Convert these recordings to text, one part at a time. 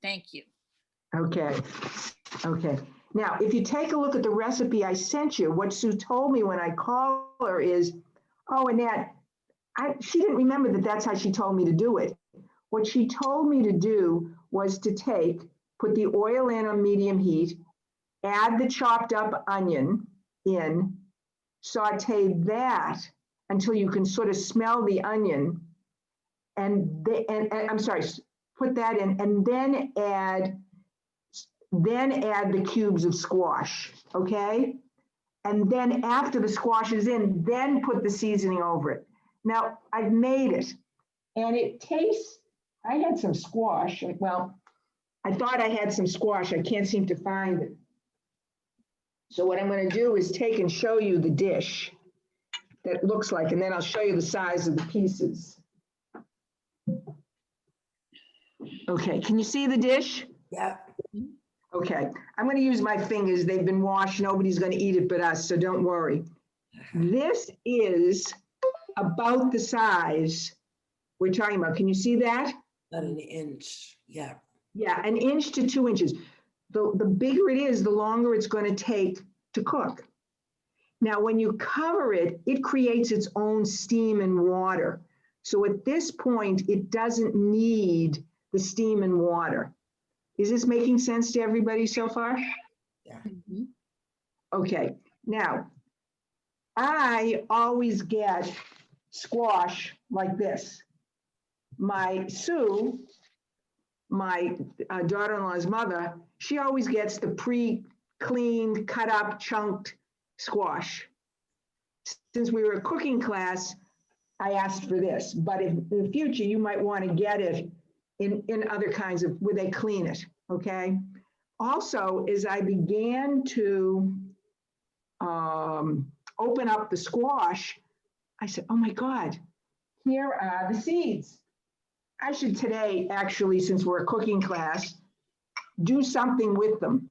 Thank you. Okay. Okay. Now, if you take a look at the recipe I sent you, what Sue told me when I called her is, oh, Annette, she didn't remember that that's how she told me to do it. What she told me to do was to put the oil in on medium heat, add the chopped up onion in, saute that until you can sort of smell the onion, and I'm sorry, put that in, and then add the cubes of squash, okay? And then after the squash is in, then put the seasoning over it. Now, I've made it, and it tastes, I had some squash. Well, I thought I had some squash. I can't seem to find it. So what I'm going to do is take and show you the dish that looks like, and then I'll show you the size of the pieces. Okay, can you see the dish? Yeah. Okay, I'm going to use my fingers. They've been washed. Nobody's going to eat it but us, so don't worry. This is about the size we're talking about. Can you see that? About an inch. Yeah. Yeah, 1 inch to 2 inches. The bigger it is, the longer it's going to take to cook. Now, when you cover it, it creates its own steam and water. So at this point, it doesn't need the steam and water. Is this making sense to everybody so far? Yeah. Okay, now, I always get squash like this. My Sue, my daughter-in-law's mother, she always gets the pre-cleaned, cut up, chunked squash. Since we were a cooking class, I asked for this, but in the future, you might want to get it in other kinds of, where they clean it, okay? Also, as I began to open up the squash, I said, oh my God, here are the seeds. I should today, actually, since we're a cooking class, do something with them.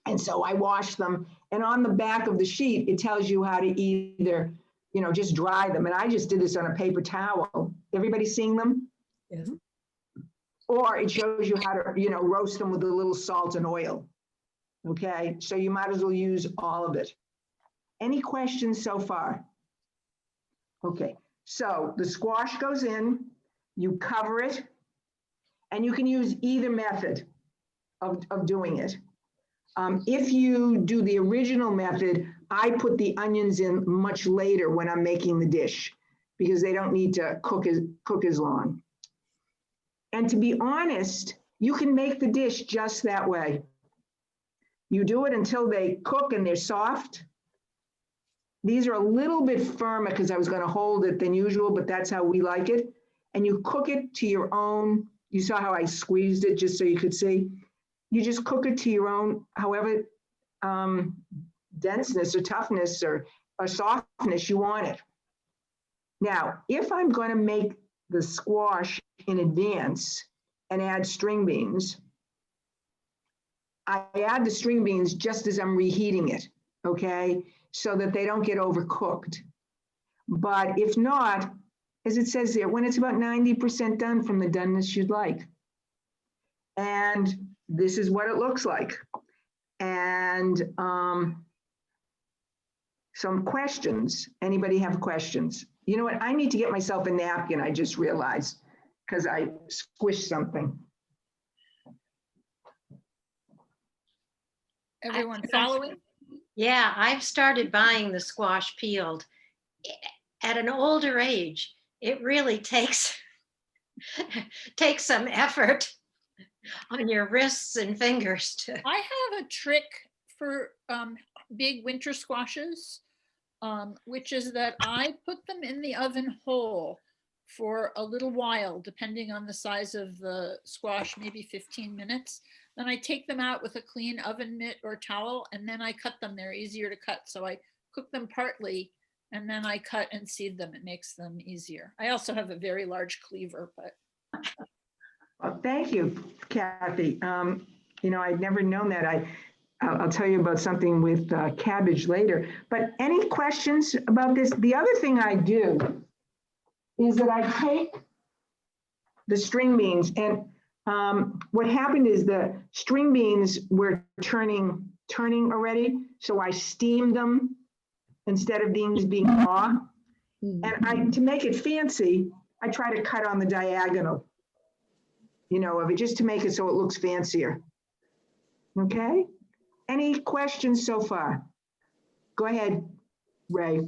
And so I washed them, and on the back of the sheet, it tells you how to either, just dry them. And I just did this on a paper towel. Everybody seeing them? Yes. Or it shows you how to, roast them with a little salt and oil. Okay, so you might as well use all of it. Any questions so far? Okay, so the squash goes in, you cover it, and you can use either method of doing it. If you do the original method, I put the onions in much later when I'm making the dish, because they don't need to cook as long. And to be honest, you can make the dish just that way. You do it until they cook and they're soft. These are a little bit firmer because I was going to hold it than usual, but that's how we like it. And you cook it to your own, you saw how I squeezed it just so you could see. You just cook it to your own, however denseness or toughness or softness you want it. Now, if I'm going to make the squash in advance and add string beans, I add the string beans just as I'm reheating it, okay? So that they don't get overcooked. But if not, as it says there, when it's about 90% done from the doneness you'd like. And this is what it looks like. And some questions. Anybody have questions? You know what? I need to get myself a napkin, I just realized, because I squished something. Everyone following? Yeah, I've started buying the squash peeled. At an older age, it really takes some effort on your wrists and fingers to. I have a trick for big winter squashes, which is that I put them in the oven whole for a little while, depending on the size of the squash, maybe 15 minutes. Then I take them out with a clean oven mitt or towel, and then I cut them. They're easier to cut. So I cook them partly, and then I cut and seed them. It makes them easier. I also have a very large cleaver, but. Well, thank you, Kathy. I'd never known that. I'll tell you about something with cabbage later. But any questions about this? The other thing I do is that I take the string beans, and What happened is the string beans were turning already, so I steamed them instead of being raw. And to make it fancy, I try to cut on the diagonal, of it, just to make it so it looks fancier. Okay? Any questions so far? Go ahead, Ray.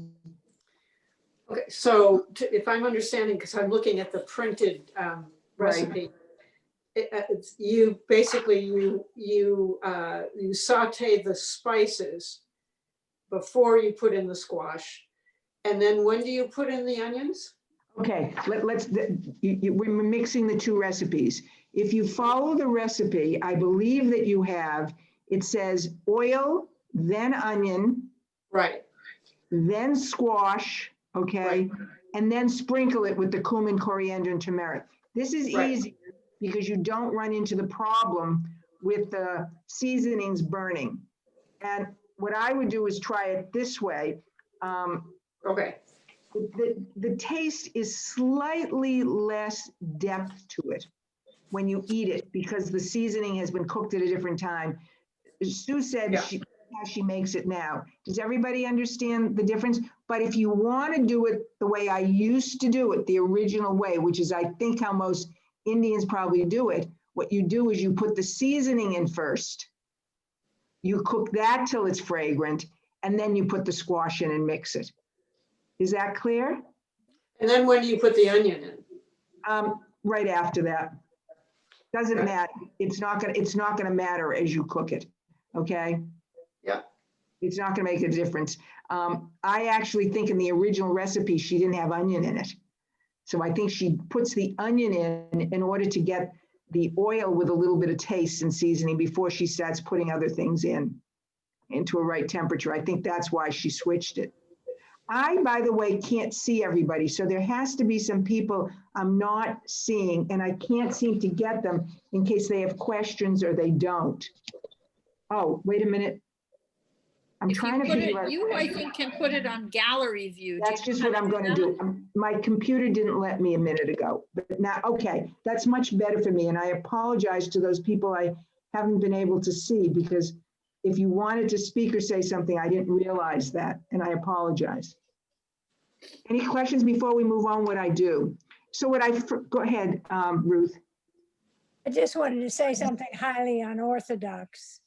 Okay, so if I'm understanding, because I'm looking at the printed recipe, you basically, you saute the spices before you put in the squash. And then when do you put in the onions? Okay, we're mixing the two recipes. If you follow the recipe, I believe that it says oil, then onion, Right. then squash, okay? Right. And then sprinkle it with the cumin, coriander, and turmeric. This is Right. easy because you don't run into the problem with the seasonings burning. And what I would do is try it this way. Okay. The taste is slightly less depth to it when you eat it because the seasoning has been cooked at a different time. Sue said Yeah. how she makes it now. Does everybody understand the difference? But if you want to do it the way I used to do it, the original way, which is I think how most Indians probably do it, what you do is you put the seasoning in first. You cook that till it's fragrant, and then you put the squash in and mix it. Is that clear? And then when do you put the onion in? Right after that. Doesn't Okay. matter. It's not gonna matter as you cook it. Okay? Yeah. It's not gonna make a difference. I actually think in the original recipe, she didn't have onion in it. So I think she puts the onion in order to get the oil with a little bit of taste and seasoning before she starts putting other things into a right temperature. I think that's why she switched it. I, by the way, can't see everybody. So there has to be some people I'm not seeing and I can't seem to get them in case they have questions or they don't. Oh, wait a minute. I'm If you trying to put figure it, out. you, I think, can put it on gallery view. Do That's you just know what how I'm going to that? do. My computer didn't let me a minute ago, but now, okay, that's much better for me. And I apologize to those people I haven't been able to see because if you wanted to speak or say something, I didn't realize that, and I apologize. Any questions before we move on what I do? So go ahead, Ruth. I just wanted to say something highly unorthodox.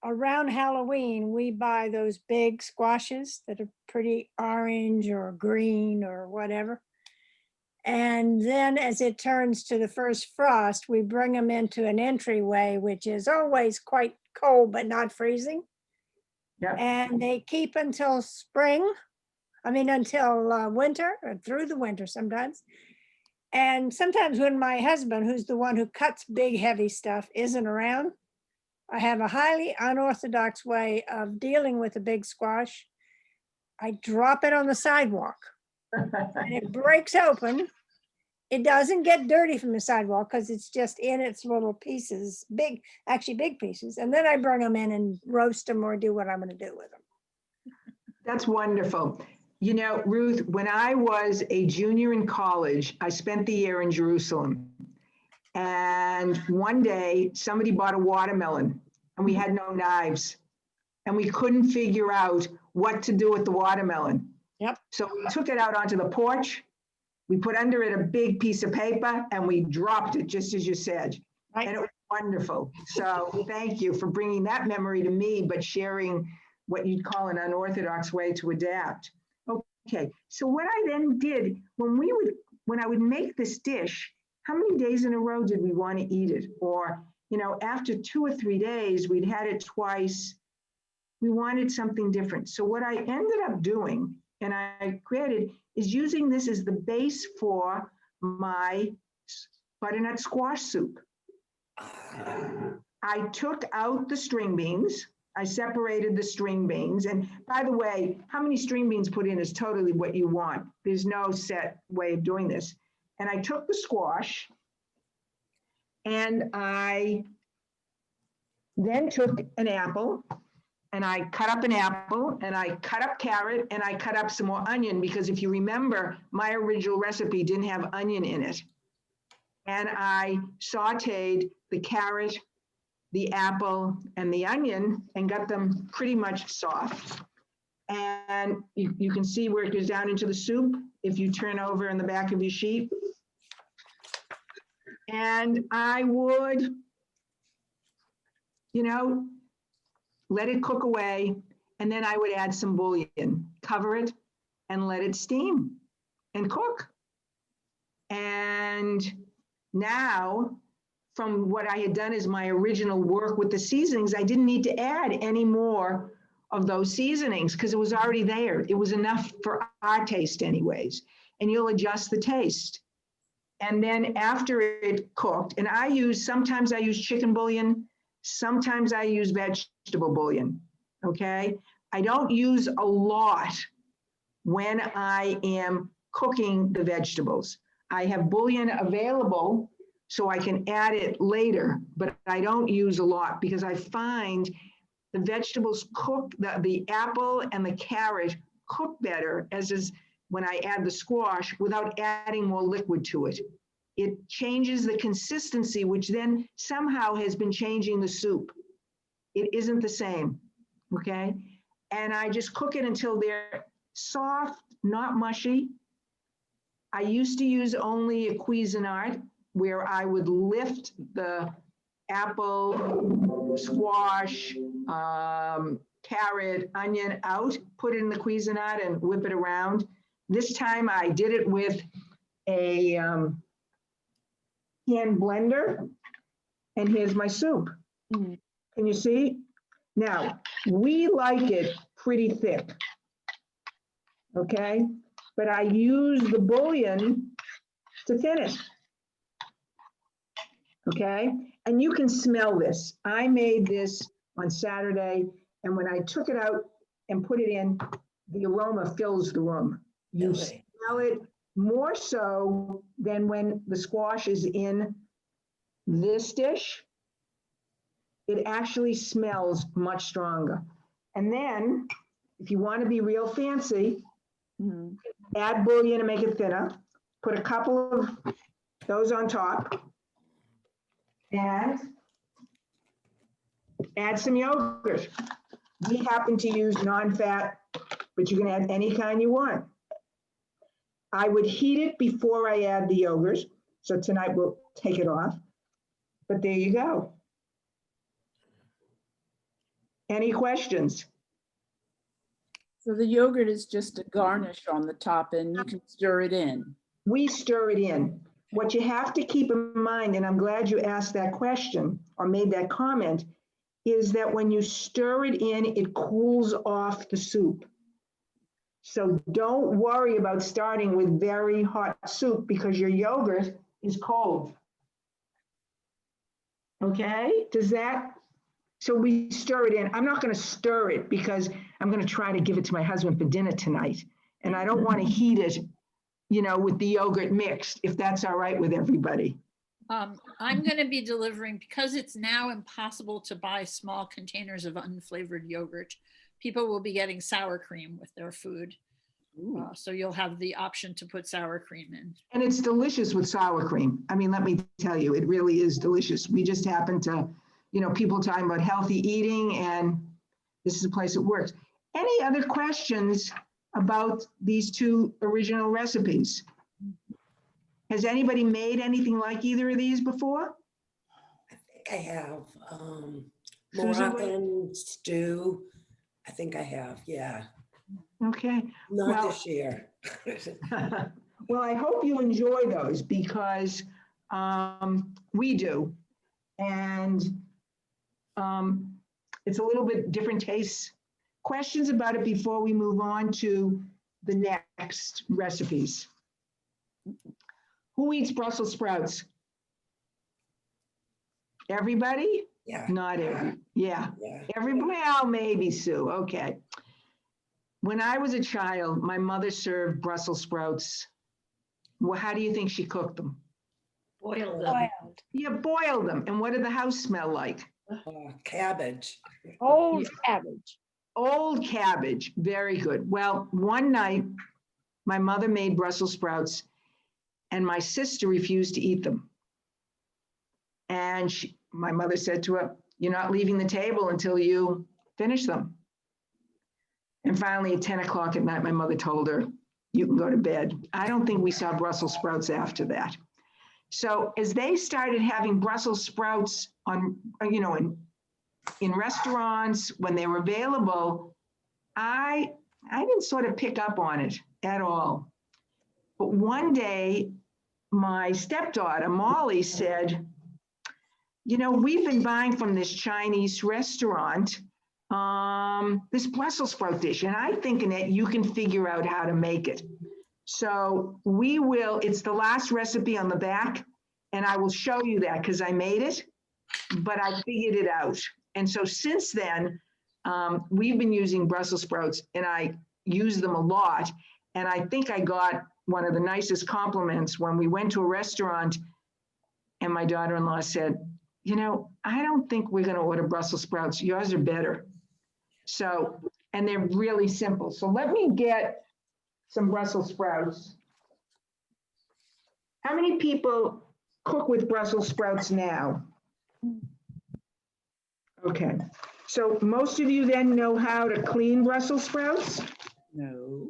Around Halloween, we buy those big squashes that are pretty orange or green or whatever. And then as it turns to the first frost, we bring them into an entryway, which is always quite cold, but not freezing. Yeah. And they keep until until winter or through the winter sometimes. And sometimes when my husband, who's the one who cuts big, heavy stuff, isn't around, I have a highly unorthodox way of dealing with a big squash. I drop it on the sidewalk and it breaks open. It doesn't get dirty from the sidewalk because it's just in its little pieces, big pieces. And then I bring them in and roast them or do what I'm going to do with them. That's wonderful. You know, Ruth, when I was a junior in college, I spent the year in Jerusalem. And one day somebody bought a watermelon and we had no knives and we couldn't figure out what to do with the watermelon. Yep. So we took it out onto the porch. We put under it a big piece of paper and we dropped it just as you said. Right. And it was wonderful. So thank you for bringing that memory to me, but sharing what you'd call an unorthodox way to adapt. Okay, so what I then did when I would make this dish, how many days in a row did we want to eat it? Or, after 2 or 3 days, we'd had it twice. We wanted something different. So what I ended up doing, and I created, is using this as the base for my butternut squash soup. I took out the string beans. I separated the string beans. And by the way, how many string beans put in is totally what you want. There's no set way of doing this. And I took the squash and I then took an apple and I cut up an apple and I cut up carrot and I cut up some more onion because if you remember, my original recipe didn't have onion in it. and I sauteed the carrot, the apple, and the onion and got them pretty much soft. And you can see where it goes down into the soup if you turn over in the back of your sheet. And I would, let it cook away, and then I would add some bouillon, cover it, and let it steam and cook. And now, from what I had done as my original work with the seasonings, I didn't need to add any more of those seasonings because it was already there. It was enough for our taste anyways. And you'll adjust the taste. And then after it cooked, and sometimes I use chicken bouillon, sometimes I use vegetable bouillon, okay? I don't use a lot when I am cooking the vegetables. I have bouillon available so I can add it later, but I don't use a lot because I find the vegetables cook, the apple and the carrot cook better as is when I add the squash without adding more liquid to it. It changes the consistency, which then somehow has been changing the soup. It isn't the same, okay? And I just cook it until they're soft, not mushy. I used to use only a Cuisinart where I would lift the apple, squash, carrot, onion out, put it in the Cuisinart and whip it around. This time I did it with a hand blender, and here's my soup. Can you see? Now, we like it pretty thick, okay? But I use the bouillon to thin it, okay? And you can smell this. I made this on Saturday, and when I took it out and put it in, the aroma fills the room. You Really? smell it more so than when the squash is in this dish. It actually smells much stronger. And then, if you want to be real fancy, add bouillon and make it thinner. Put a couple of those on top. And add some yogurt. We happen to use non-fat, but you can add any kind you want. I would heat it before I add the yogurt. So tonight we'll take it off. But there you go. Any questions? So the yogurt is just a garnish on the top and you can stir it in. We stir it in. What you have to keep in mind, and I'm glad you asked that question or made that comment, is that when you stir it in, it cools off the soup. So don't worry about starting with very hot soup because your yogurt is cold. Okay, so we stir it in. I'm not going to stir it because I'm going to try to give it to my husband for dinner tonight. And I don't want to heat it, with the yogurt mixed, if that's all right with everybody. I'm going to be delivering, because it's now impossible to buy small containers of unflavored yogurt. People will be getting sour cream with their food. So you'll have the option to put sour cream in. And it's delicious with sour cream. I mean, let me tell you, it really is delicious. We just happen to, people talking about healthy eating, and this is a place that works. Any other questions about these two original recipes? Has anybody made anything like either of these before? I think I have. Susan, Moroccan stew. I think I have, yeah. Okay. Not this year. Well, I hope you enjoy those because we do. And it's a little bit different tastes. Questions about it before we move on to the next recipes? Who eats Brussels sprouts? Everybody? Yeah. Not every, yeah. Yeah. Everybody, well, maybe Sue, okay. When I was a child, my mother served Brussels sprouts. Well, how do you think she cooked them? Boiled them. Boiled. You boiled them. And what did the house smell like? Cabbage. Old cabbage. Old cabbage. Very good. Well, one night, my mother made Brussels sprouts and my sister refused to eat them. And my mother said to her, "You're not leaving the table until you finish them." And finally, at 10 o'clock at night, my mother told her, "You can go to bed." I don't think we saw Brussels sprouts after that. So as they started having Brussels sprouts on, in restaurants, when they were available, I didn't sort of pick up on it at all. But one day, my stepdaughter, Molly, said, "We've been buying from this Chinese restaurant, this Brussels sprout dish, and I think, Annette, you can figure out how to make it." So it's the last recipe on the back, and I will show you that because I made it, but I figured it out. And so since then, we've been using Brussels sprouts, and I use them a lot. And I think I got one of the nicest compliments when we went to a restaurant, and my daughter-in-law said, "I don't think we're going to order Brussels sprouts. Yours are better." So, and they're really simple. So let me get some Brussels sprouts. How many people cook with Brussels sprouts now? Okay, so most of you then know how to clean Brussels sprouts? No.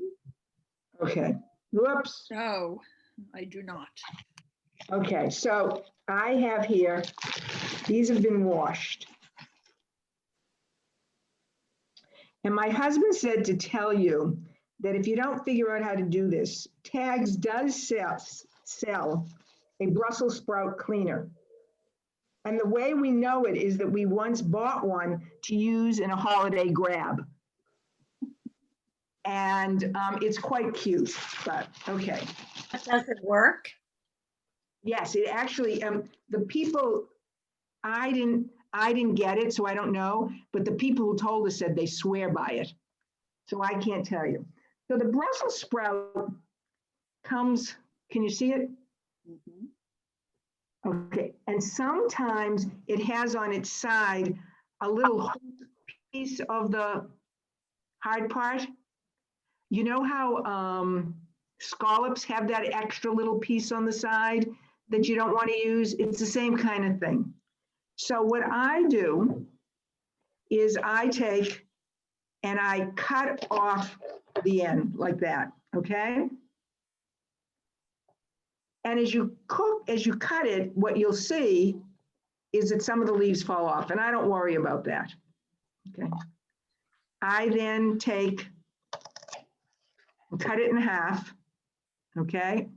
Okay, whoops. No, I do not. Okay, so I have here, these have been washed. And my husband said to tell you that if you don't figure out how to do this, Tags does sell a Brussels sprout cleaner. And the way we know it is that we once bought one to use in a holiday grab. And it's quite cute, but okay. Does it work? Yes, it actually, the people, I didn't get it, so I don't know, but the people who told us said they swear by it. So I can't tell you. So the Brussels sprout comes, can you see it? Mhm. Okay, and sometimes it has on its side a little piece of the hard part. You know how scallops have that extra little piece on the side that you don't want to use? It's the same kind of thing. So what I do is I take and I cut off the end like that, okay? And as you cut it, what you'll see is that some of the leaves fall off, and I don't worry about that, okay? I then take and cut it in half, okay?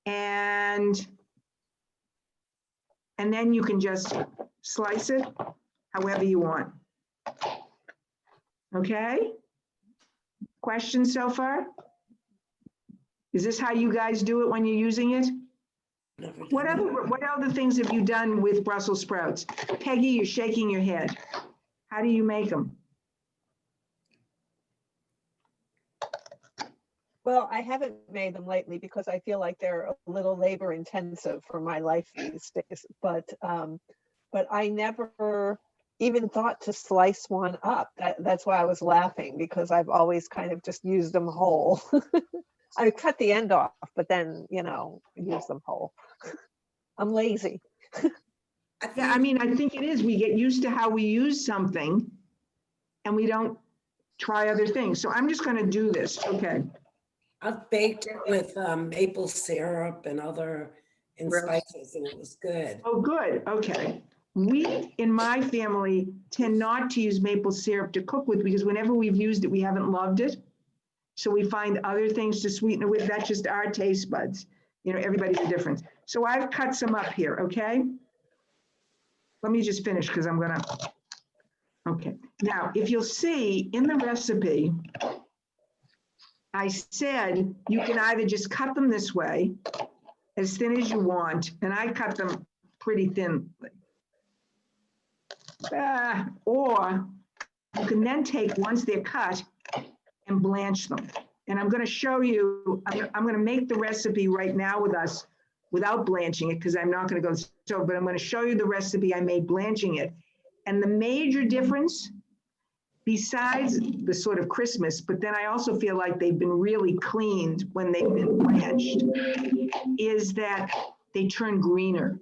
And then you can just slice it however you want. Okay? Questions so far? Is this how you guys do it when you're using it? Never done What other things have you done with Brussels sprouts? Peggy, you're shaking your head. How do you make them? Well, I haven't made them lately because I feel like they're a little labor intensive for my life these days. But I never even thought to slice one up. That's why I was laughing, because I've always kind of just used them whole. I cut the end off, but then, use them whole. I'm lazy. Yeah, I mean, I think it is. We get used to how we use something and we don't try other things. So I'm just going to do this. Okay. I've baked it with maple syrup and other spices, and it was good. Oh, good. Okay. We, in my family, tend not to use maple syrup to cook with because whenever we've used it, we haven't loved it. So we find other things to sweeten it with. That's just our taste buds. Everybody's different. So I've cut some up here, okay? Let me just finish because I'm gonna, okay. Now, if you'll see in the recipe, I said you can either just cut them this way, as thin as you want, and I cut them pretty thin. Or you can then take, once they're cut, and blanch them. And I'm going to show you, I'm going to make the recipe right now with us without blanching it because I'm not going to go to the stove, but I'm going to show you the recipe I made blanching it. And the major difference, besides the sort of crispness, but then I also feel like they've been really cleaned when they've been blanched, is that they turn greener.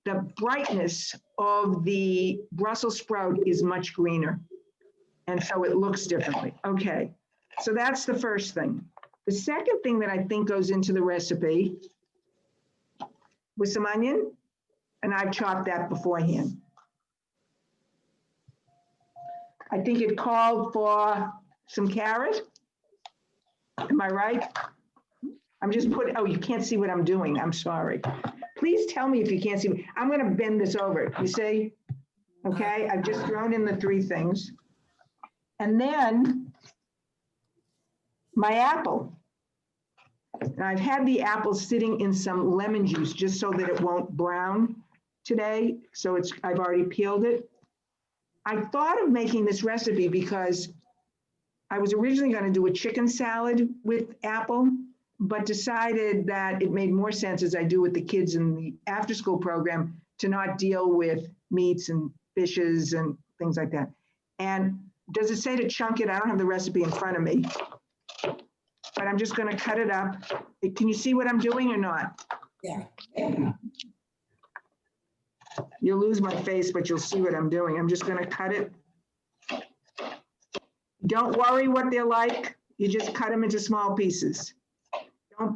the brightness of the Brussels sprout is much greener. And so it looks differently. Okay, so that's the first thing. The second thing that I think goes into the recipe was some onion, and I've chopped that beforehand. I think it called for some carrot. Am I right? I'm just putting, oh, you can't see what I'm doing. I'm sorry. Please tell me if you can't see me. I'm gonna bend this over, you see? Okay, I've just thrown in the three things. And then my apple. And I've had the apple sitting in some lemon juice just so that it won't brown today. So I've already peeled it. I thought of making this recipe because I was originally going to do a chicken salad with apple, but decided that it made more sense, as I do with the kids in the after school program, to not deal with meats and fishes and things like that. And does it say to chunk it? I don't have the recipe in front of me, but I'm just going to cut it up. Can you see what I'm doing or not? Yeah. You'll lose my face, but you'll see what I'm doing. I'm just going to cut it. Don't worry what they're like. You just cut them into small pieces.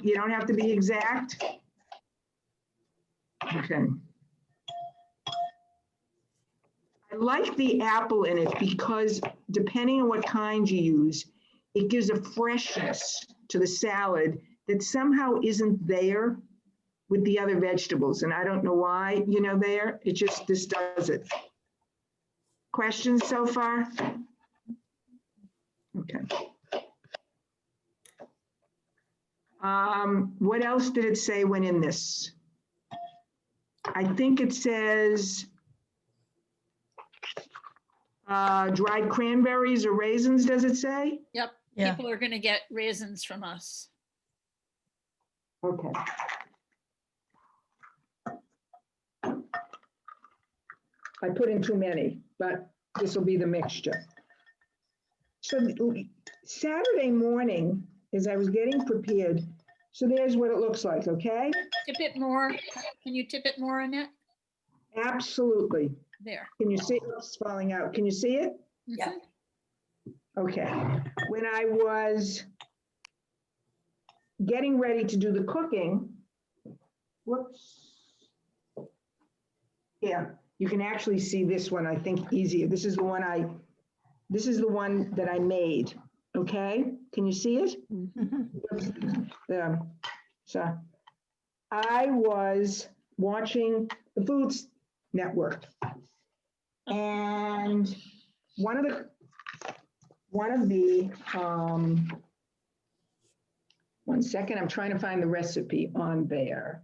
You don't have to be exact. Okay. I like the apple in it because depending on what kind you use, it gives a freshness to the salad that somehow isn't there with the other vegetables. And I don't know why, there, it just, this does it. Questions so far? Okay. What else did it say went in this? I think it says dried cranberries or raisins, does it say? Yep, Yeah. people are gonna get raisins from us. Okay. I put in too many, but this will be the mixture. So Saturday morning, as I was getting prepared, so there's what it looks like, okay? Tip it more. Can you tip it more, Annette? Absolutely. There. Can you see it's falling out? Can you see it? Yeah. Mhm. Okay. When I was getting ready to do the cooking, whoops. Yeah, you can actually see this one, I think, easier. This is the one that I made, okay? Can you see it? There. So I was watching the Food Network. And one of the, one second, I'm trying to find the recipe on there.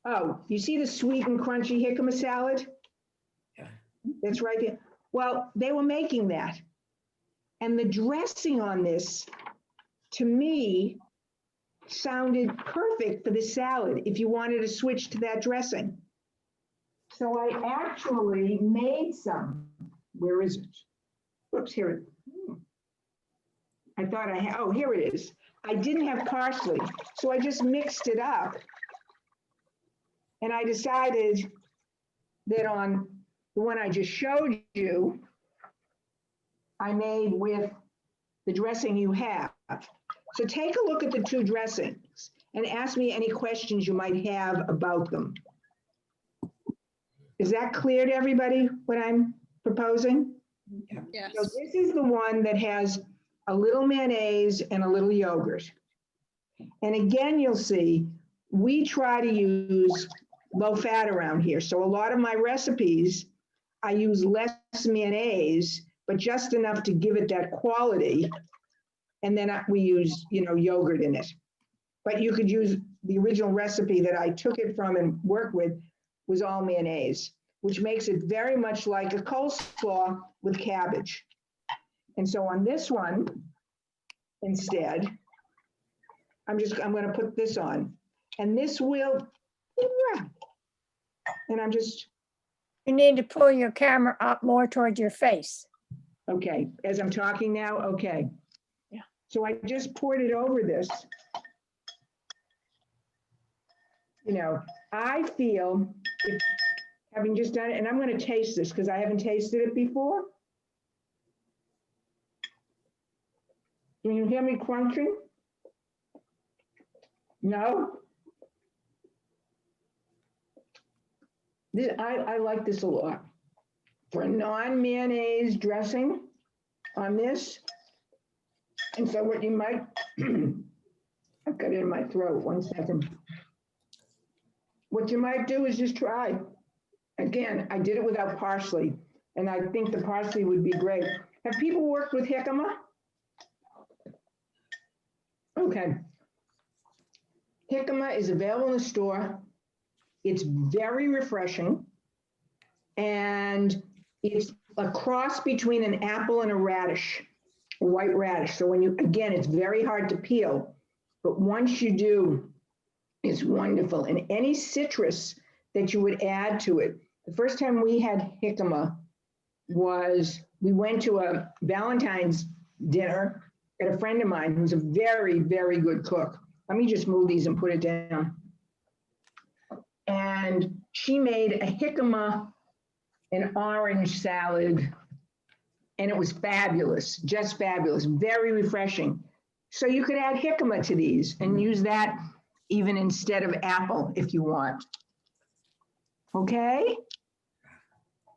Oh, you see the sweet and crunchy jicama salad? Yeah. That's right there. Well, they were making that. And the dressing on this, to me, sounded perfect for the salad if you wanted to switch to that dressing. So I actually made some. Where is it? Whoops, here it is. I thought I had, oh, here it is. I didn't have parsley, so I just mixed it up. And I decided that on the one I just showed you, I made with the dressing you have. So take a look at the two dressings and ask me any questions you might have about them. Is that clear to everybody, what I'm proposing? Yes. So this is the one that has a little mayonnaise and a little yogurt. And again, you'll see, we try to use low fat around here. So a lot of my recipes, I use less mayonnaise, but just enough to give it that quality. And then we use, yogurt in it. But you could use the original recipe that I took it from and worked with was all mayonnaise, which makes it very much like a coleslaw with cabbage. And so on this one, instead, I'm going to put this on. And this will, and I'm just, You need to pull your camera up more towards your face. okay, as I'm talking now, okay. Yeah. So I just poured it over this. You know, I feel, if, having just done it, and I'm going to taste this because I haven't tasted it before. Can you hear me crunching? No? I like this a lot. For a non-mayonnaise dressing on this. And so what you might, I've got it in my throat, 1 second. What you might do is just try. Again, I did it without parsley, and I think the parsley would be great. Have people worked with jicama? Okay. Jicama is available in the store. It's very refreshing. And it's a cross between an apple and a radish, a white radish. So when you, again, it's very hard to peel, but once you do, it's wonderful. And any citrus that you would add to it. The first time we had jicama was, we went to a Valentine's dinner at a friend of mine who's a very, very good cook. Let me just move these and put it down. And she made a jicama and orange salad, and it was fabulous, just fabulous, very refreshing. So you could add jicama to these and use that even instead of apple if you want. Okay?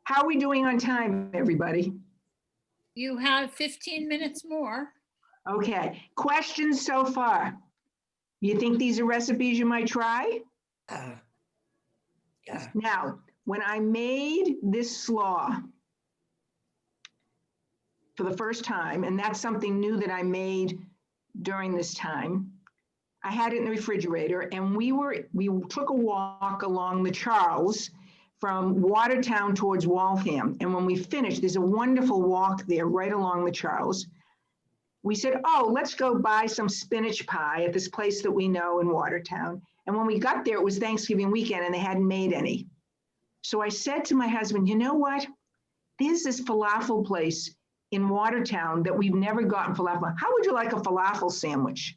How are we doing on time, everybody? You have 15 minutes more. Okay, questions so far? You think these are recipes you might try? Yeah. Now, when I made this slaw for the first time, and that's something new that I made during this time, I had it in the refrigerator, and we took a walk along the Charles from Watertown towards Waltham. And when we finished, there's a wonderful walk there right along the Charles. We said, oh, let's go buy some spinach pie at this place that we know in Watertown. And when we got there, it was Thanksgiving weekend and they hadn't made any. So I said to my husband, you know what? There's this falafel place in Watertown that we've never gotten falafel. How would you like a falafel sandwich?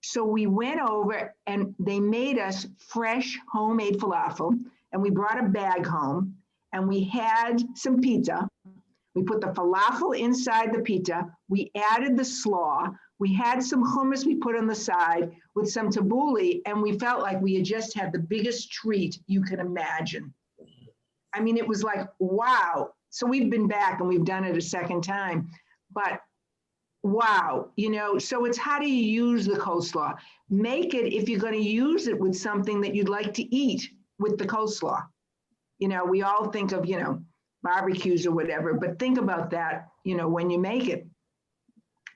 So we went over and they made us fresh homemade falafel, and we brought a bag home and we had some pizza. We put the falafel inside the pizza. We added the slaw. We had some hummus we put on the side with some tabbouleh, and we felt like we had just had the biggest treat you can imagine. I mean, it was like, wow. So we've been back and we've done it a second time, but wow, you know, so it's how do you use the coleslaw? Make it, if you're going to use it with something that you'd like to eat with the coleslaw. You know, we all think of, you know, barbecues or whatever, but think about that, you know, when you make it.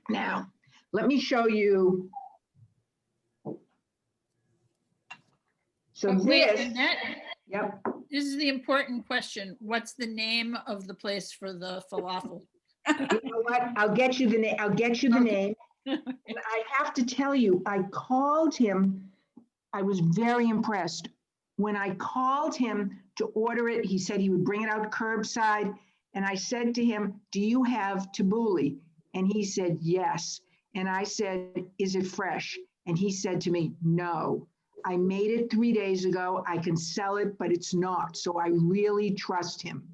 Now, let me show you. So Wait, this, Annette, yep. this is the important question. What's the name of the place for the falafel? You know what? I'll get you the name. I'll get you the Okay. name. And I have to tell you, I called him. I was very impressed. When I called him to order it, he said he would bring it out curbside. And I said to him, do you have tabbouleh? And he said, yes. And I said, is it fresh? And he said to me, no. I made it 3 days ago. I can sell it, but it's not. So I really trust him.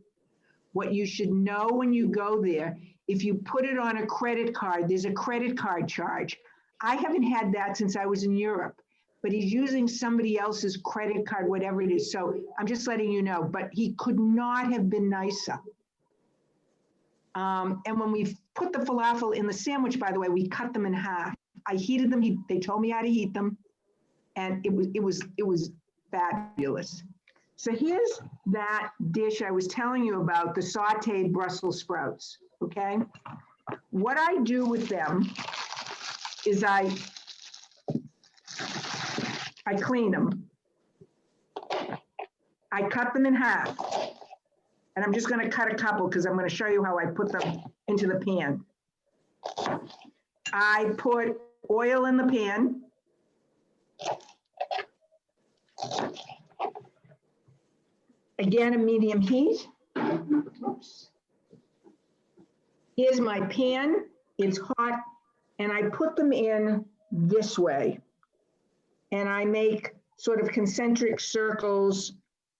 What you should know when you go there, if you put it on a credit card, there's a credit card charge. I haven't had that since I was in Europe, but he's using somebody else's credit card, whatever it is. So I'm just letting you know, but he could not have been nicer. And when we put the falafel in the sandwich, by the way, we cut them in half. I heated them. They told me how to heat them. And it was fabulous. So here's that dish I was telling you about, the sauteed Brussels sprouts, okay? What I do with them is I clean them. I cut them in half. And I'm just gonna cut a couple because I'm gonna show you how I put them into the pan. I put oil in the pan. Again, a medium heat. Oops. Here's my pan. It's hot, and I put them in this way. And I make sort of concentric circles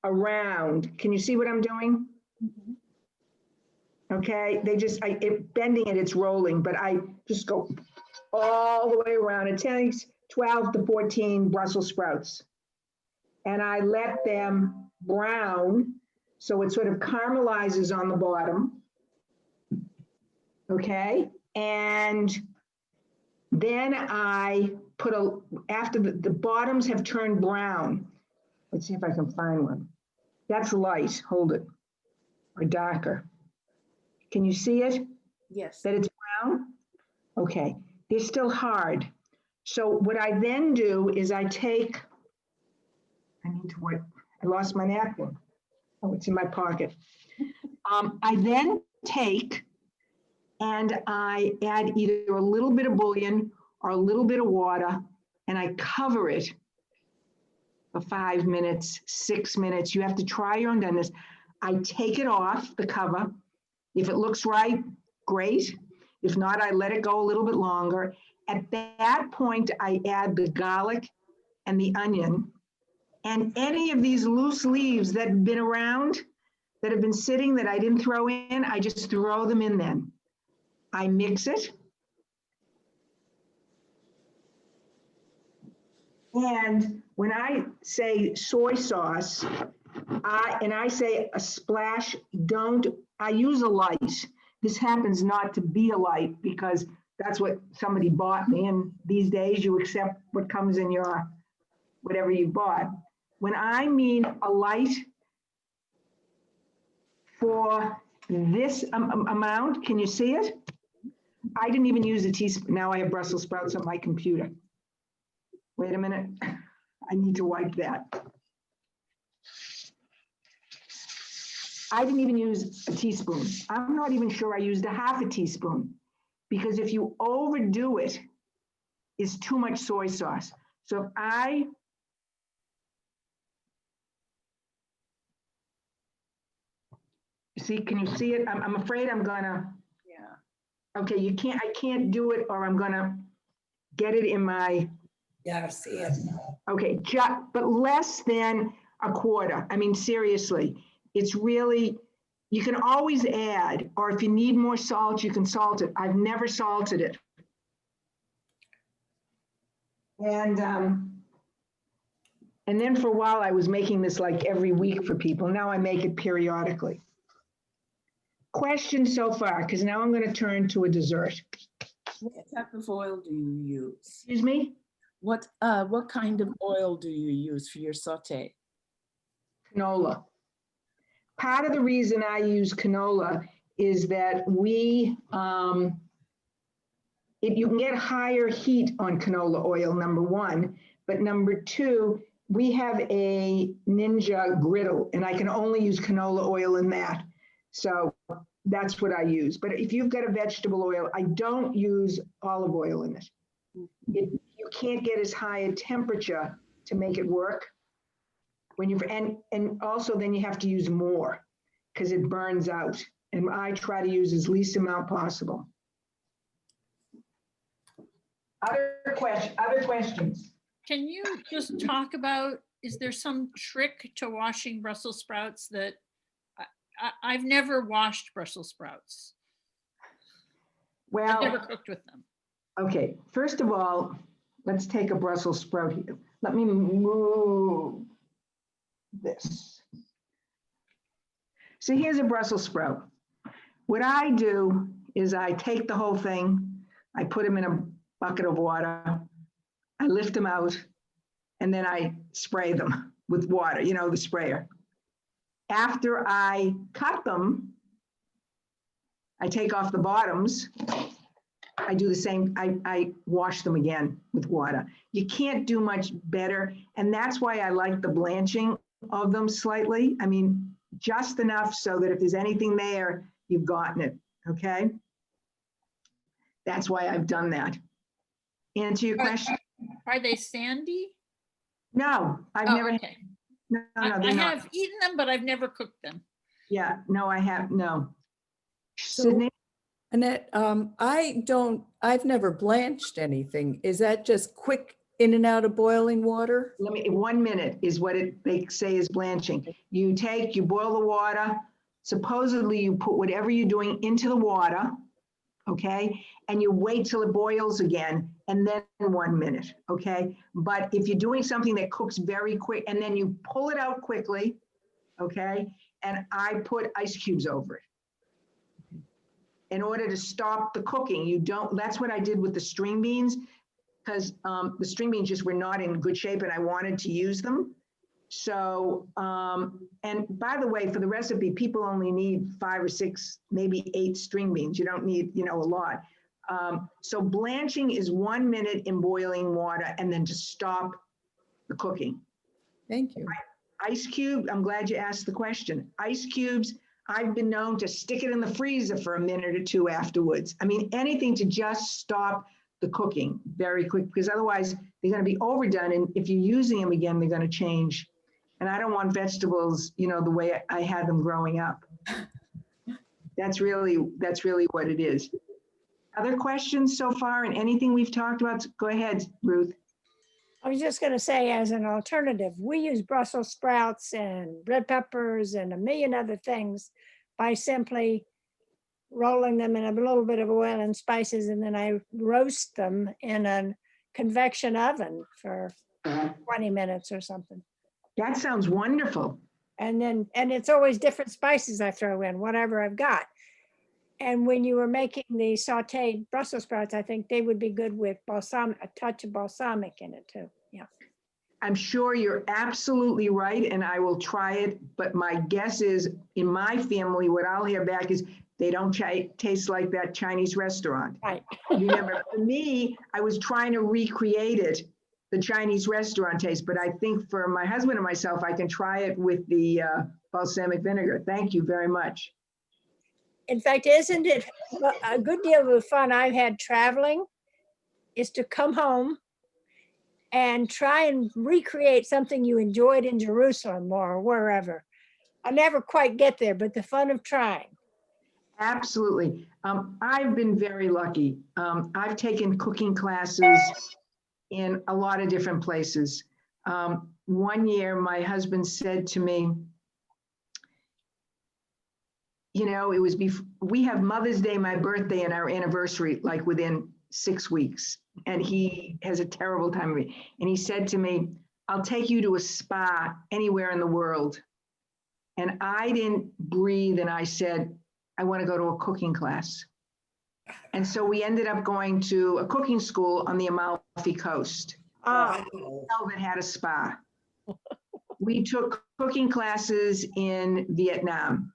around. Can you see what I'm doing? Okay, they just, bending it, it's rolling, but I just go all the way around. It takes 12 to 14 Brussels sprouts. And I let them brown, so it sort of caramelizes on the bottom. Okay, and then I put after the bottoms have turned brown. Let's see if I can find one. That's light, hold it, or darker. Can you see it? Yes. That it's brown? Okay, they're still hard. So what I then do is I take, I lost my napkin. Oh, it's in my pocket. I then take and I add either a little bit of bouillon or a little bit of water, and I cover it for 5 minutes, 6 minutes. You have to try your own doneness. I take it off the cover. If it looks right, great. If not, I let it go a little bit longer. At that point, I add the garlic and the onion, and any of these loose leaves that have been around, that have been sitting that I didn't throw in, I just throw them in then. I mix it. And when I say soy sauce, I say a splash, I use a light. This happens not to be a light because that's what somebody bought me. And these days you accept what comes in your, whatever you bought. When I mean a light for this amount, can you see it? I didn't even use a teaspoon. Now I have Brussels sprouts on my computer. Wait a minute. I need to wipe that. I didn't even use a teaspoon. I'm not even sure I used a half a teaspoon, because if you overdo it, it's too much soy sauce. So if I see, can you see it? I'm afraid I'm gonna. Yeah. Okay, I can't do it, or I'm gonna get it in my. Yeah, I see it. Okay, but less than a quarter. I mean, seriously, it's really, you can always add, or if you need more salt, you can salt it. I've never salted it. And then for a while I was making this like every week for people. Now I make it periodically. Questions so far? Because now I'm going to turn to a dessert. What type of oil do you use? Excuse me? What kind of oil do you use for your saute? Canola. Part of the reason I use canola is that you can get higher heat on canola oil, number one, but number two, we have a Ninja griddle and I can only use canola oil in that. So that's what I use. But if you've got a vegetable oil, I don't use olive oil in it. You can't get as high a temperature to make it work. And also then you have to use more because it burns out. And I try to use as least amount possible. Other questions? Can you just talk about, is there some trick to washing Brussels sprouts that I've never washed Brussels sprouts? Well, I've never cooked with them. Okay, first of all, let's take a Brussels sprout here. Let me move this. So here's a Brussels sprout. What I do is I take the whole thing, I put them in a bucket of water, I lift them out, and then I spray them with water, you know, the sprayer. After I cut them, I take off the bottoms. I do the same, I wash them again with water. You can't do much better. And that's why I like the blanching of them slightly. I mean, just enough so that if there's anything there, you've gotten it, okay? That's why I've done that. Answer your question? Are they sandy? No, I've Oh, never, okay. no, I they're not. have eaten them, but I've never cooked them. Yeah, no, I have, no. So, Sydney? Annette, I've never blanched anything. Is that just quick In and out of boiling water? Let me, 1 minute is what they say is blanching. You boil the water. Supposedly you put whatever you're doing into the water, okay? And you wait till it boils again and then 1 minute, okay? But if you're doing something that cooks very quick and then you pull it out quickly, okay? And I put ice cubes over it. In order to stop the cooking, that's what I did with the string beans, because the string beans just were not in good shape and I wanted to use them. So, and by the way, for the recipe, people only need 5 or 6, maybe 8 string beans. You don't need, a lot. So blanching is 1 minute in boiling water and then to stop the cooking. Thank you. Ice cube, I'm glad you asked the question. Ice cubes, I've been known to stick it in the freezer for a minute or 2 afterwards. I mean, anything to just stop the cooking very quick, because otherwise they're going to be overdone. And if you're using them again, they're going to change. And I don't want vegetables, the way I had them growing up. That's really what it is. Other questions so far and anything we've talked about? Go ahead, Ruth. I was just going to say, as an alternative, we use Brussels sprouts and red peppers and a million other things by simply rolling them in a little bit of oil and spices, and then I roast them in a convection oven for 20 minutes or something. That sounds wonderful. And it's always different spices I throw in, whatever I've got. And when you were making the sauteed Brussels sprouts, I think they would be good with balsamic, a touch of balsamic in it too. Yeah. I'm sure you're absolutely right, and I will try it. But my guess is, in my family, what I'll hear back is they don't taste like that Chinese restaurant. Right. Remember, for me, I was trying to recreate it, the Chinese restaurant taste. But I think for my husband and myself, I can try it with the balsamic vinegar. Thank you very much. In fact, isn't it a good deal of the fun I've had traveling is to come home and try and recreate something you enjoyed in Jerusalem or wherever. I never quite get there, but the fun of trying. Absolutely. I've been very lucky. I've taken cooking classes in a lot of different places. One year, my husband said to me, it was we have Mother's Day, my birthday, and our anniversary, like within 6 weeks. And he has a terrible time of it. And he said to me, I'll take you to a spa anywhere in the world. And I didn't breathe. And I said, I want to go to a cooking class. And so we ended up going to a cooking school on the Amalfi Coast. That had a spa. We took cooking classes in Vietnam.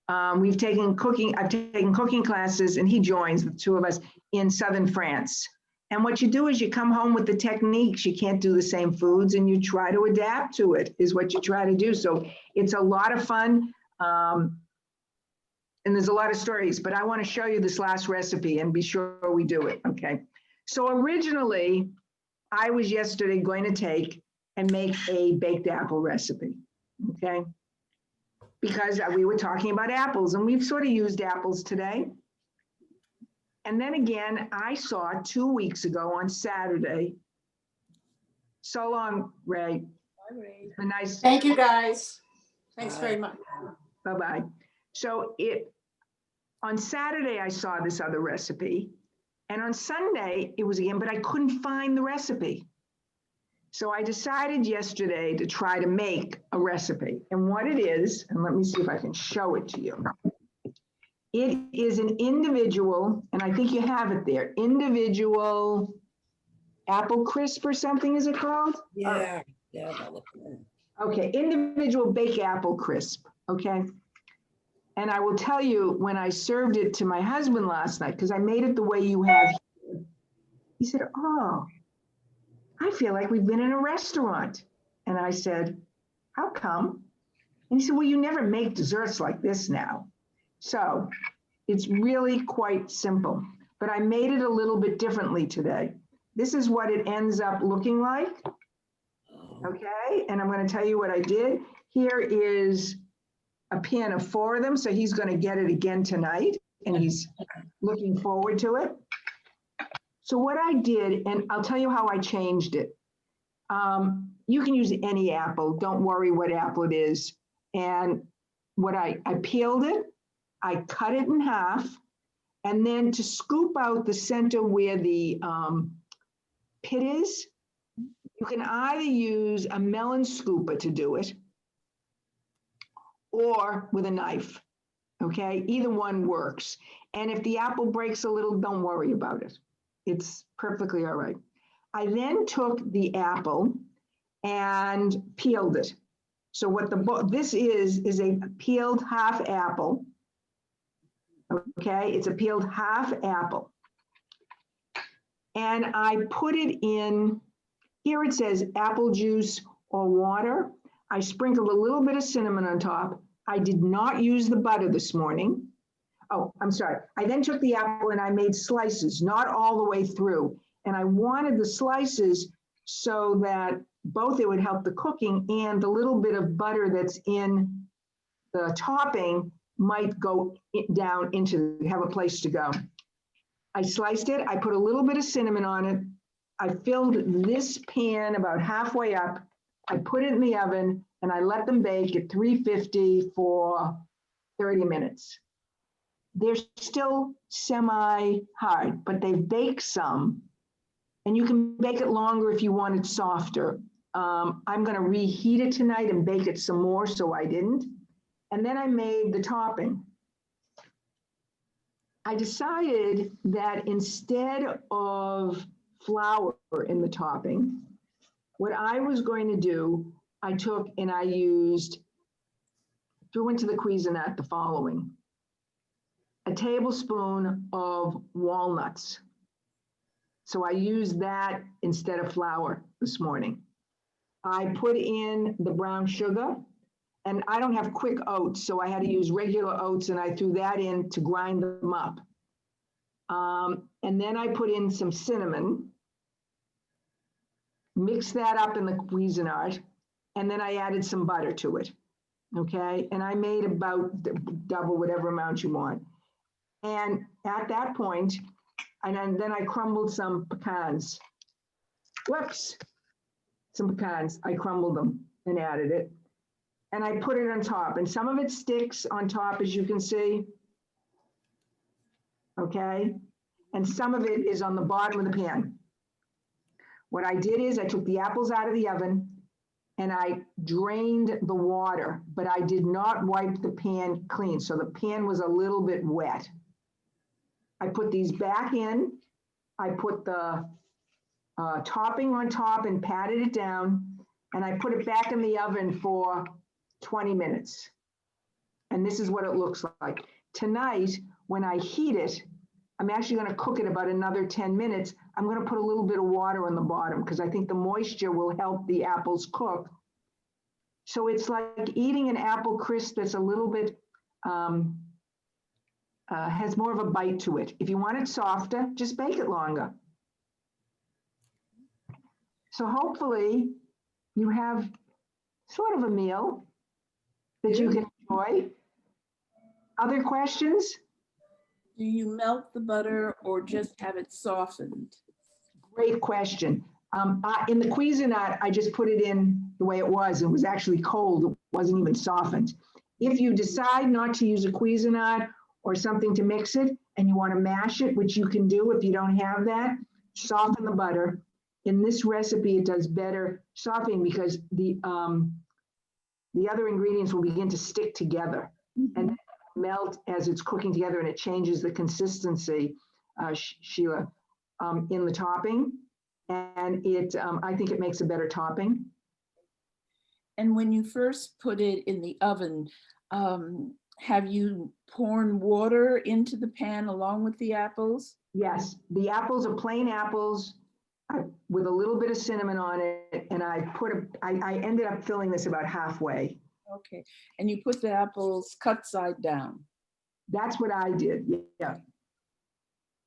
I've taken cooking classes, and he joins, the two of us, in southern France. And what you do is you come home with the techniques. You can't do the same foods, and you try to adapt to it, is what you try to do. So it's a lot of fun. And there's a lot of stories, but I want to show you this last recipe and be sure we do it, okay? So originally, I was yesterday going to take and make a baked apple recipe, okay? Because we were talking about apples, and we've sort of used apples today. And then again, I saw 2 weeks ago on Saturday. So long, Ray. Bye, Ray. A nice. Thank you, guys. Thanks very much. Bye-bye. So on Saturday, I saw this other recipe. And on Sunday, it was again, but I couldn't find the recipe. So I decided yesterday to try to make a recipe. And what it is, and let me see if I can show it to you. It is an individual, and I think you have it there, individual apple crisp or something, is it called? Yeah, that looks good. Okay, individual baked apple crisp, okay? And I will tell you, when I served it to my husband last night, because I made it the way you have here, he said, oh, I feel like we've been in a restaurant. And I said, how come? And he said, well, you never make desserts like this now. So it's really quite simple, but I made it a little bit differently today. This is what it ends up looking like. Okay, and I'm going to tell you what I did. Here is a pan of 4 of them, so he's going to get it again tonight, and he's looking forward to it. So what I did, and I'll tell you how I changed it. You can use any apple. Don't worry what apple it is. And what I peeled it, I cut it in half, and then to scoop out the center where the pit is, you can either use a melon scooper to do it or with a knife, okay? Either one works. And if the apple breaks a little, don't worry about it. It's perfectly all right. I then took the apple and peeled it. So what this is a peeled half apple, okay? It's a peeled half apple. And I put it in, here it says apple juice or water. I sprinkled a little bit of cinnamon on top. I did not use the butter this morning. Oh, I'm sorry. I then took the apple and I made slices, not all the way through. And I wanted the slices so that both it would help the cooking and the little bit of butter that's in the topping might go down into, have a place to go. I sliced it. I put a little bit of cinnamon on it. I filled this pan about halfway up. I put it in the oven and I let them bake at 350 for 30 minutes. They're still semi-hard, but they've baked some. And you can bake it longer if you want it softer. I'm gonna reheat it tonight and bake it some more, so I didn't. And then I made the topping. I decided that instead of flour in the topping, what I was going to do, I took and I threw into the Cuisinart the following: a tablespoon of walnuts. So I used that instead of flour this morning. I put in the brown sugar, and I don't have quick oats, so I had to use regular oats, and I threw that in to grind them up. And then I put in some cinnamon, mixed that up in the Cuisinart, and then I added some butter to it, okay? And I made about double whatever amount you want. And at that point, and then I crumbled some pecans. Whoops, some pecans. I crumbled them and added it. And I put it on top. And some of it sticks on top, as you can see. Okay? And some of it is on the bottom of the pan. What I did is I took the apples out of the oven and I drained the water, but I did not wipe the pan clean. So the pan was a little bit wet. I put these back in. I put the topping on top and patted it down, and I put it back in the oven for 20 minutes. And this is what it looks like. Tonight, when I heat it, I'm actually going to cook it about another 10 minutes. I'm going to put a little bit of water on the bottom because I think the moisture will help the apples cook. So it's like eating an apple crisp that's a little bit, has more of a bite to it. If you want it softer, just bake it longer. So hopefully you have sort of a meal that you can enjoy. Other questions? Do you melt the butter or just have it softened? Great question. In the Cuisinart, I just put it in the way it was. It was actually cold. It wasn't even softened. If you decide not to use a Cuisinart or something to mix it and you want to mash it, which you can do if you don't have that, soften the butter. In this recipe, it does better softening because the other ingredients will begin to stick together and melt as it's cooking together, and it changes the consistency, Sheila, in the topping. And I think it makes a better topping. And when you first put it in the oven, have you poured water into the pan along with the apples? Yes, the apples are plain apples with a little bit of cinnamon on it, and I ended up filling this about halfway. Okay, and you put the apples cut side down. That's what I did, yeah.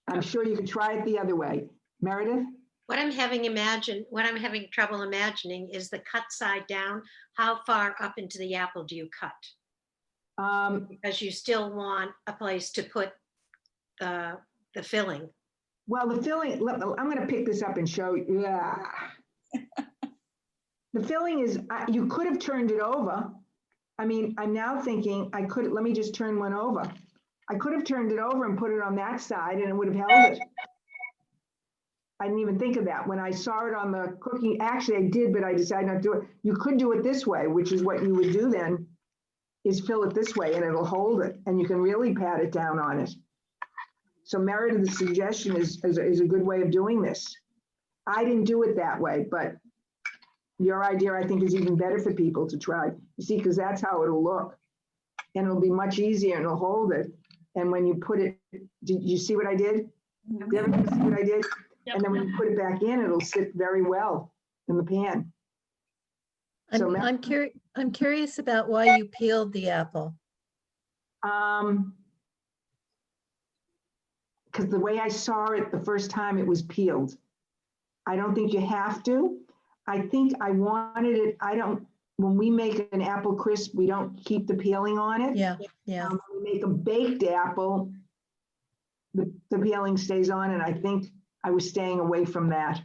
I'm sure you could try it the other way. Meredith? What I'm having trouble imagining is the cut side down. How far up into the apple do you cut? Because you still want a place to put the filling. Well, the filling, I'm gonna pick this up and show you. Yeah. The filling is, you could have turned it over. I mean, I'm now thinking let me just turn one over. I could have turned it over and put it on that side and it would have held it. I didn't even think of that. When I saw it on the cooking, actually I did, but I decided not to do it. You could do it this way, which is what you would do then, is fill it this way and it'll hold it and you can really pat it down on it. So Meredith's suggestion is a good way of doing this. I didn't do it that way, but your idea I think is even better for people to try. You see, because that's how it'll look. And it'll be much easier and it'll hold it. And when you put it, did you see what I did? Did everybody see what I did? Yep. And then when you put it back in, it'll sit very well in the pan. So I'm curious about why you peeled the apple. Because the way I saw it the first time, it was peeled. I don't think you have to. I think I wanted it, when we make an apple crisp, we don't keep the peeling on it. Yeah. When we make a baked apple, the peeling stays on, and I think I was staying away from that.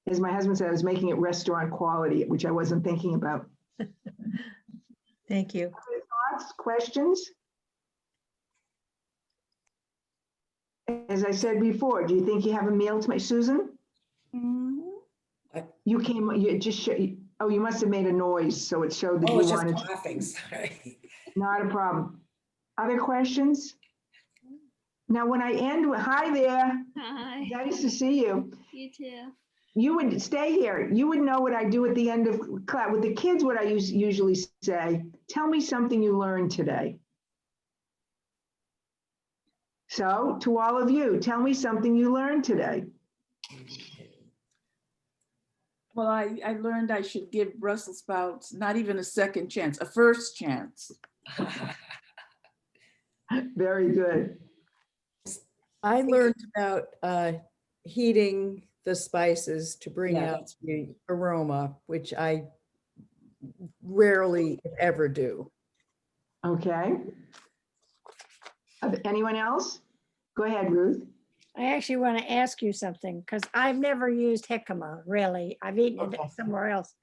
As my husband said, I was making it restaurant quality, which I wasn't thinking about. Thank you. Other thoughts, questions? As I said before, do you think you have a meal to make? Susan? You must have made a noise, so it showed that Oh, you it's just wanted. coughing, sorry. Not a problem. Other questions? Now, when I end with, hi there, Hi, nice to see you. you too. You would stay here. You would know what I do at the end of class. With the kids, what I usually say, tell me something you learned today. So to all of you, tell me something you learned today. Well, I learned I should give Brussels sprouts not even a second chance, a first chance. Very good. I learned about heating the spices to bring Yeah, out the aroma, which I rarely if ever do. Okay. Anyone else? Go ahead, Ruth. I actually want to ask you something because I've never used jicama, really. I've eaten Okay. it somewhere else.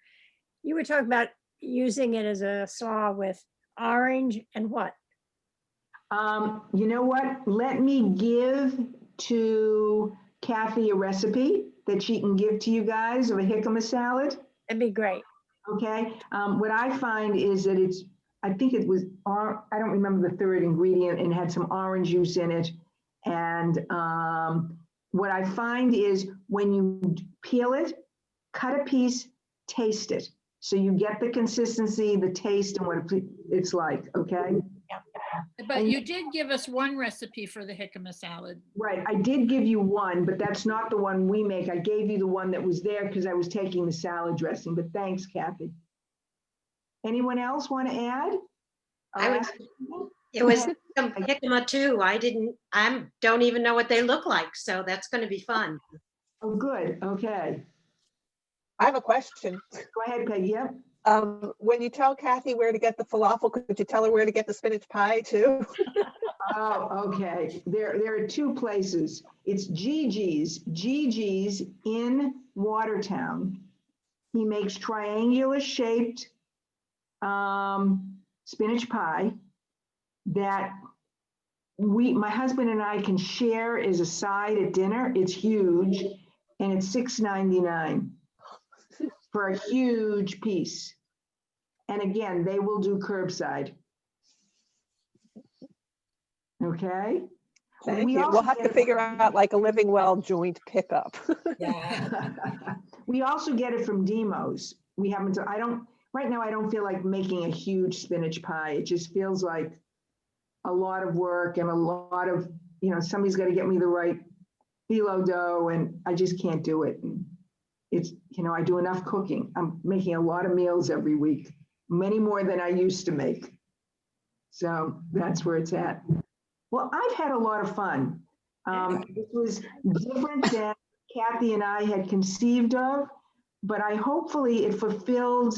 You were talking about using it as a slaw with orange and what? You know what? Let me give to Kathy a recipe that she can give to you guys of a jicama salad. That'd be great. Okay. What I find is that I think it was, I don't remember the third ingredient, and had some orange juice in it. And what I find is when you peel it, cut a piece, taste it. So you get the consistency, the taste, and what it's like, okay? But you did give us one recipe for the jicama salad. Right, I did give you one, but that's not the one we make. I gave you the one that was there because I was taking the salad dressing, but thanks, Kathy. Anyone else want to add? It was some jicama too. I don't even know what they look like, so that's going to be fun. Oh, good, okay. I have a question. Go ahead, Peggy, yep. When you tell Kathy where to get the falafel, could you tell her where to get the spinach pie too? Oh, okay. There are two places. It's Gigi's in Watertown. He makes triangular shaped spinach pie that my husband and I can share as a side at dinner. It's huge, and it's $6.99 for a huge piece. And again, they will do curbside. Okay. Thank you. We'll have to figure out like a Living Well joint pickup. Yeah. We also get it from Demos. We haven't, right now I don't feel like making a huge spinach pie. It just feels like a lot of work and a lot of, somebody's got to get me the right phyllo dough, and I just can't do it. And it's, I do enough cooking. I'm making a lot of meals every week, many more than I used to make. So that's where it's at. Well, I've had a lot of fun. It was different than Kathy and I had conceived of, but hopefully it fulfilled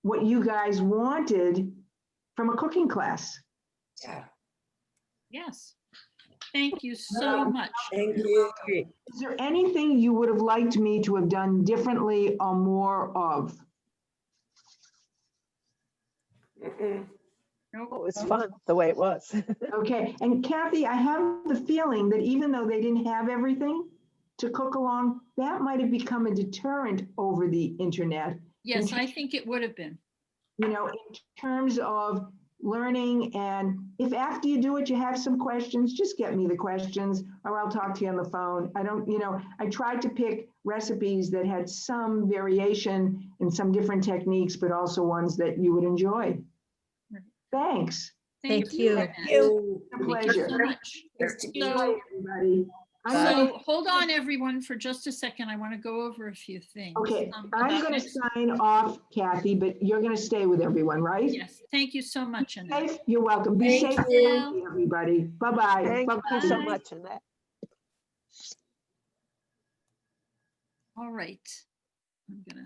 what you guys wanted from a cooking class. Yeah. Yes. Thank you so much. Thank you. Is there anything you would have liked me to have done differently or more of? Mm-mm. It was fun the way it was. Okay, and Kathy, I have the feeling that even though they didn't have everything to cook along, that might have become a deterrent over the internet. Yes, I think it would have been. You know, in terms of learning, and if after you do it, you have some questions, just get me the questions or I'll talk to you on the phone. I don't, you know, I tried to pick recipes that had some variation and some different techniques, but also ones that you would enjoy. Right. Thanks. Thank you. Annette. You. It's a Thank you so pleasure. much. Nice to meet So, Everybody. I'm gonna- so hold on, everyone, for just a second. I want to go over a few things. Okay, I'm about gonna next- sign off, Kathy, but you're gonna stay with everyone, right? Yes, thank you so much, Annette. Safe? You're welcome. Be Thank safe, you. and healthy, everybody. Bye-bye. Thank you Bye-bye. so Bye. much, Annette. All right. I'm gonna